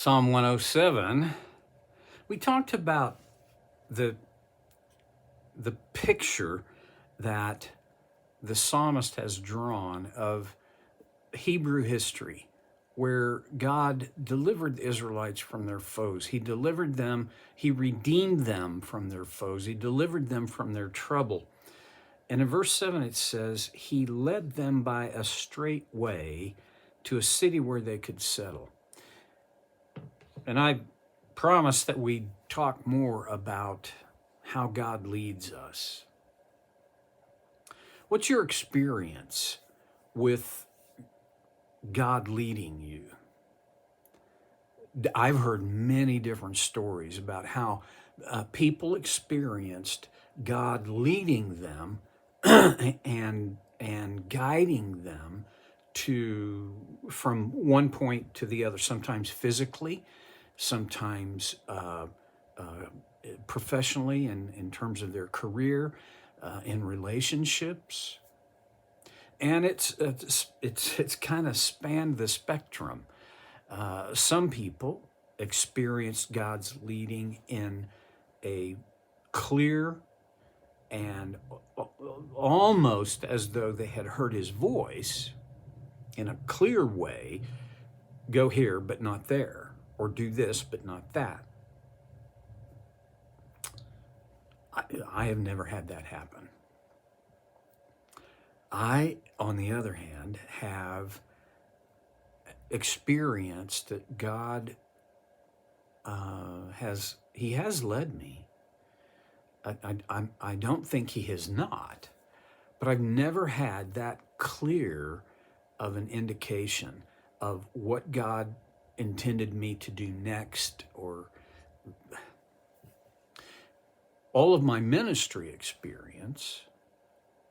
Psalm 107, we talked about the, the picture that the psalmist has drawn of Hebrew history, where God delivered the Israelites from their foes. He delivered them, He redeemed them from their foes, He delivered them from their trouble. And in verse 7 it says, He led them by a straight way to a city where they could settle. And I promised that we'd talk more about how God leads us. What's your experience with God leading you? I've heard many different stories about how people experienced God leading them and guiding them to from one point to the other, sometimes physically, sometimes professionally and in terms of their career, in relationships. And it's kind of spanned the spectrum. Some people experienced God's leading in a clear and almost as though they had heard His voice in a clear way, go here but not there, or do this but not that. I have never had that happen. I, on the other hand, have experienced that God has led me. I don't think He has not, but I've never had that clear of an indication of what God intended me to do next, or all of my ministry experience.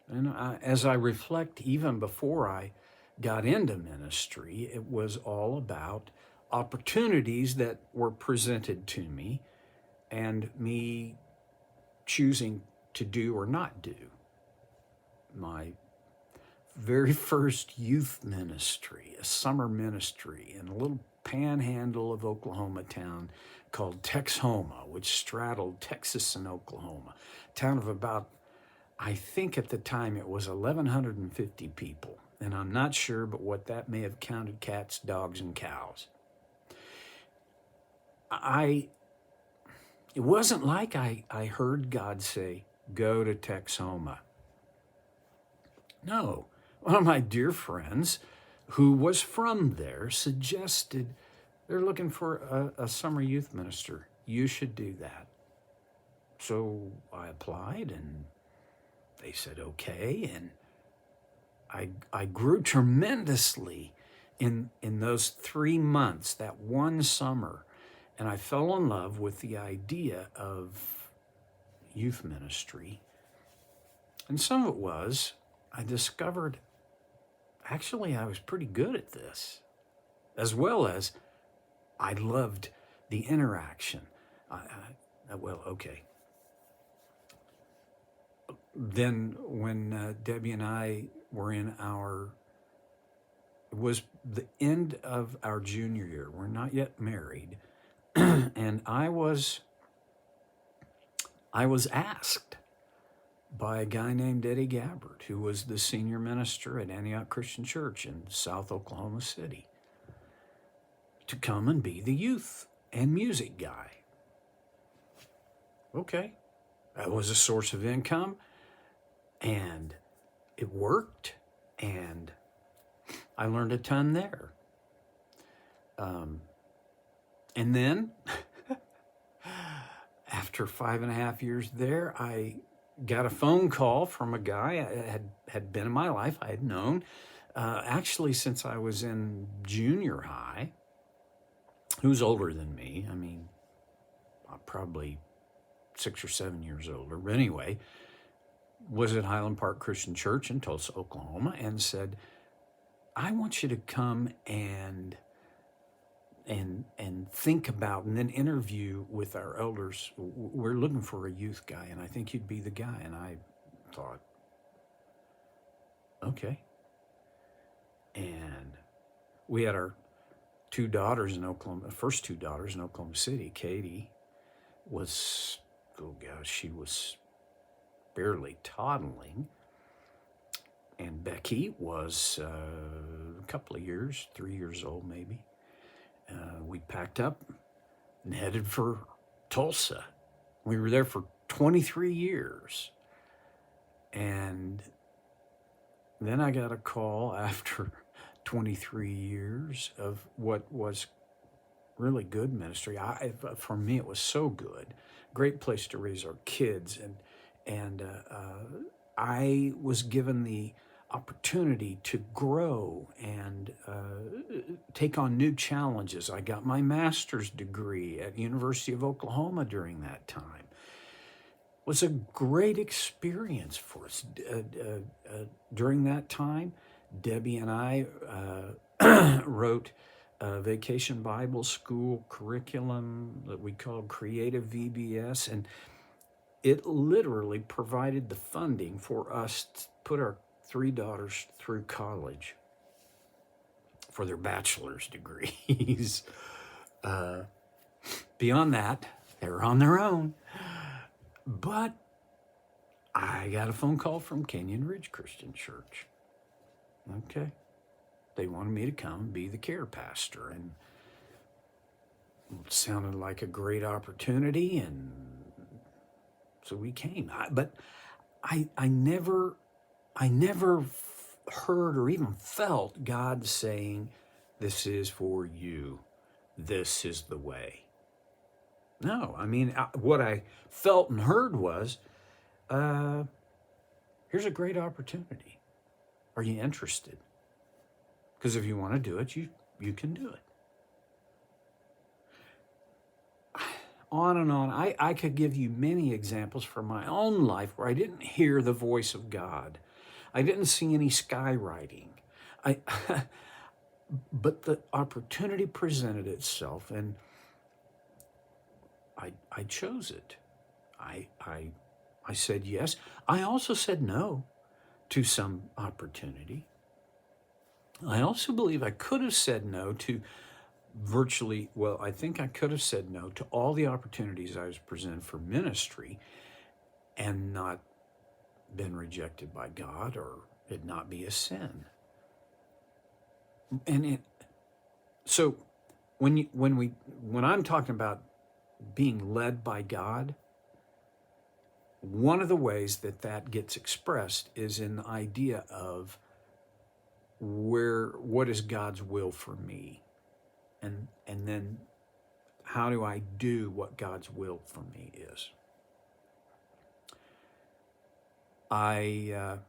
And as I reflect, even before I got into ministry, it was all about opportunities that were presented to me and me choosing to do or not do. My very first youth ministry, a summer ministry in a little panhandle of Oklahoma town called Texhoma, which straddled Texas and Oklahoma, a town of about, I think at the time it was 1,150 people. And I'm not sure, but what that may have counted cats, dogs, and cows. It wasn't like I heard God say, go to Texhoma. No, one of my dear friends who was from there suggested they're looking for a summer youth minister. You should do that. So I applied and they said, okay. And I grew tremendously in those 3 months, that one summer. And I fell in love with the idea of youth ministry. And some of it was, I discovered, actually, I was pretty good at this, as well as I loved the interaction. Then when Debbie and I were it was the end of our junior year. We're not yet married. And I was asked by a guy named Eddie Gabbard, who was the senior minister at Antioch Christian Church in South Oklahoma City, to come and be the youth and music guy. Okay, that was a source of income, and it worked, and I learned a ton there. And then, after 5.5 years there, I got a phone call from a guy I had been in my life. I had known actually since I was in junior high, who's older than me. I mean, probably 6 or 7 years older. But anyway, was at Highland Park Christian Church in Tulsa, Oklahoma, and said, I want you to come and think about and then interview with our elders. We're looking for a youth guy, and I think you'd be the guy. And I thought, okay. And we had our two daughters in Oklahoma, first two daughters in Oklahoma City. Katie was, oh gosh, she was barely toddling. And Becky was a couple of years, 3 years old maybe. We packed up and headed for Tulsa. We were there for 23 years. And then I got a call after 23 years of what was really good ministry. For me, it was so good. Great place to raise our kids. And I was given the opportunity to grow and take on new challenges. I got my master's degree at University of Oklahoma during that time. It was a great experience for us. During that time, Debbie and I wrote a vacation Bible school curriculum that we called Creative VBS, and it literally provided the funding for us to put our three daughters through college for their bachelor's degrees. Beyond that, they were on their own. But I got a phone call from Canyon Ridge Christian Church. Okay. They wanted me to come and be the care pastor. And it sounded like a great opportunity. And so we came. But I never heard or even felt God saying, this is for you. This is the way. No, I mean, what I felt and heard was, here's a great opportunity. Are you interested? Because if you want to do it, you can do it. On and on. I could give you many examples from my own life where I didn't hear the voice of God. I didn't see any skywriting. But the opportunity presented itself, and I chose it. I said yes. I also said no to some opportunity. I also believe I could have said no to I think I could have said no to all the opportunities I was presented for ministry and not been rejected by God or it not be a sin. So when I'm talking about being led by God, one of the ways that gets expressed is in the idea of what is God's will for me, and then how do I do what God's will for me is. I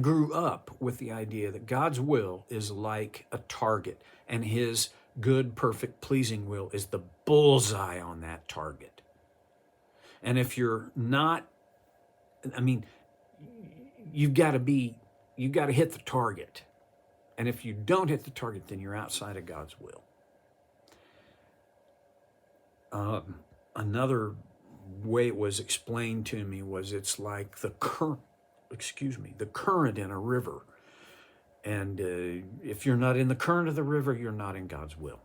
grew up with the idea that God's will is like a target, and his good, perfect, pleasing will is the bullseye on that target. And if you're not, you've got to hit the target. And if you don't hit the target, then you're outside of God's will. Another way it was explained to me was it's like the current in a river. And if you're not in the current of the river, you're not in God's will.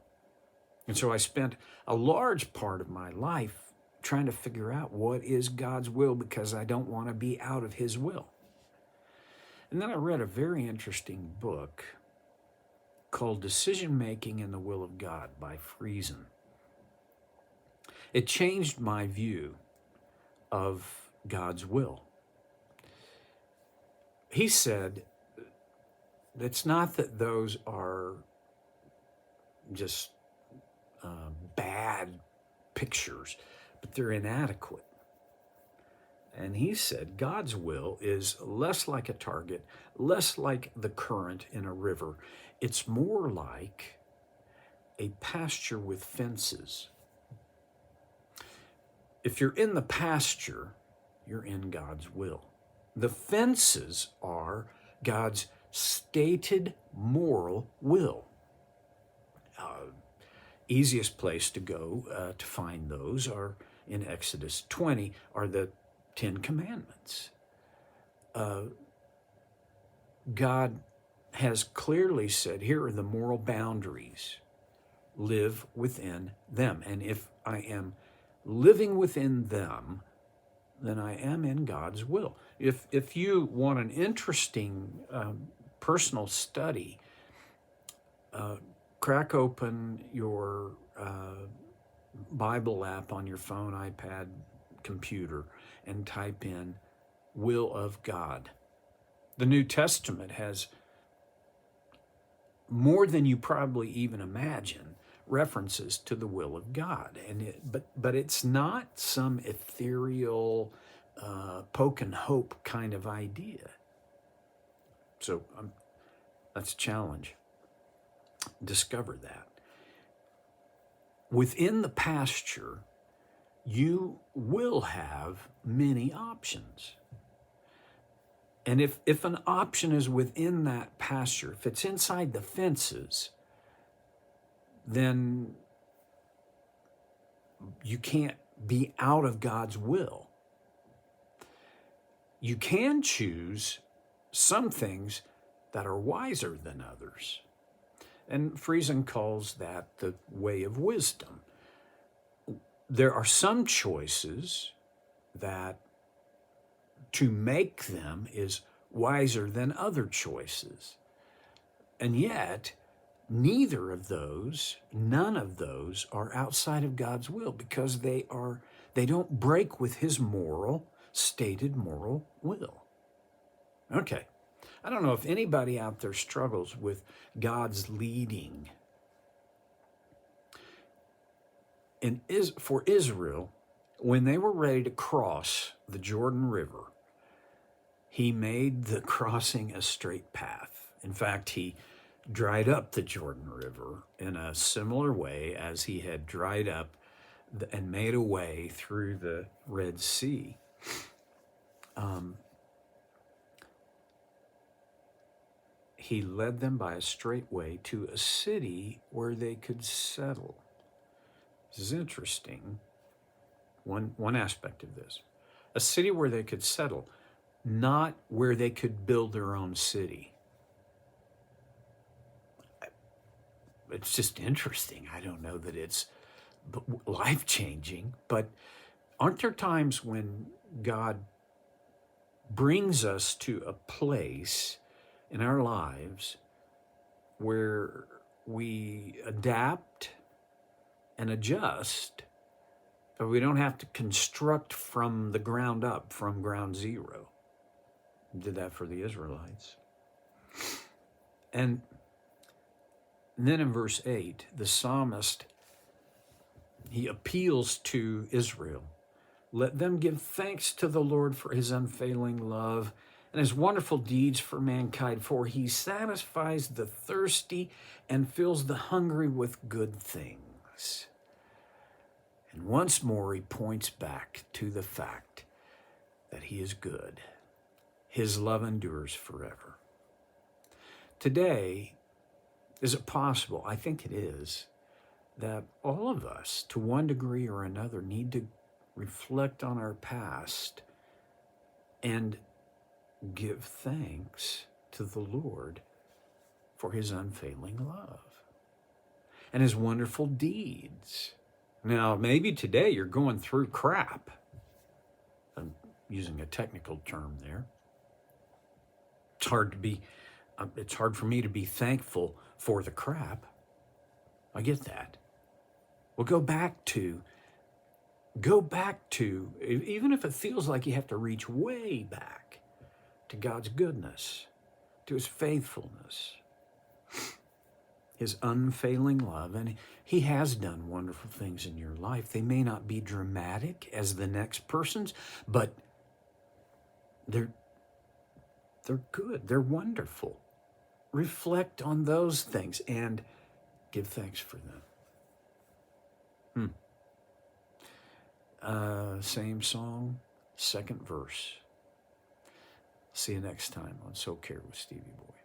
And so I spent a large part of my life trying to figure out what is God's will, because I don't want to be out of his will. And then I read a very interesting book called Decision Making in the Will of God by Friesen. It changed my view of God's will. He said, it's not that those are just bad pictures, but they're inadequate. And he said God's will is less like a target, less like the current in a river. It's more like a pasture with fences. If you're in the pasture, you're in God's will. The fences are God's stated moral will. Easiest place to go to find those are in Exodus 20, are the 10 Commandments. God has clearly said, here are the moral boundaries. Live within them. And if I am living within them, then I am in God's will. If you want an interesting personal study, crack open your Bible app on your phone, iPad, computer, and type in will of God. The New Testament has more than you probably even imagine references to the will of God, and but it's not some ethereal poke and hope kind of idea. So that's a challenge. Discover that. Within the pasture, you will have many options. And if an option is within that pasture, if it's inside the fences, then you can't be out of God's will. You can choose some things that are wiser than others. And Friesen calls that the way of wisdom. There are some choices that to make them is wiser than other choices. And yet, none of those are outside of God's will, because they don't break with his stated moral will. Okay. I don't know if anybody out there struggles with God's leading. For Israel, when they were ready to cross the Jordan River, he made the crossing a straight path. In fact, he dried up the Jordan River in a similar way as he had dried up and made a way through the Red Sea. He led them by a straight way to a city where they could settle. This is interesting. One aspect of this. A city where they could settle, not where they could build their own city. It's just interesting. I don't know that it's life-changing, but aren't there times when God brings us to a place in our lives where we adapt and adjust, but we don't have to construct from the ground up, from ground zero? He did that for the Israelites. And then in verse 8, the psalmist, he appeals to Israel. Let them give thanks to the Lord for his unfailing love and his wonderful deeds for mankind, for he satisfies the thirsty and fills the hungry with good things. And once more, he points back to the fact that he is good. His love endures forever. Today, is it possible? I think it is, that all of us, to one degree or another, need to reflect on our past and give thanks to the Lord for his unfailing love and his wonderful deeds. Now, maybe today you're going through crap. I'm using a technical term there. It's hard for me to be thankful for the crap. I get that. Well, go back to, even if it feels like you have to reach way back, to God's goodness, to his faithfulness, his unfailing love. And he has done wonderful things in your life. They may not be dramatic as the next person's, but they're good. They're wonderful. Reflect on those things and give thanks for them. Same song, second verse. See you next time on So Care with Stevie Boy.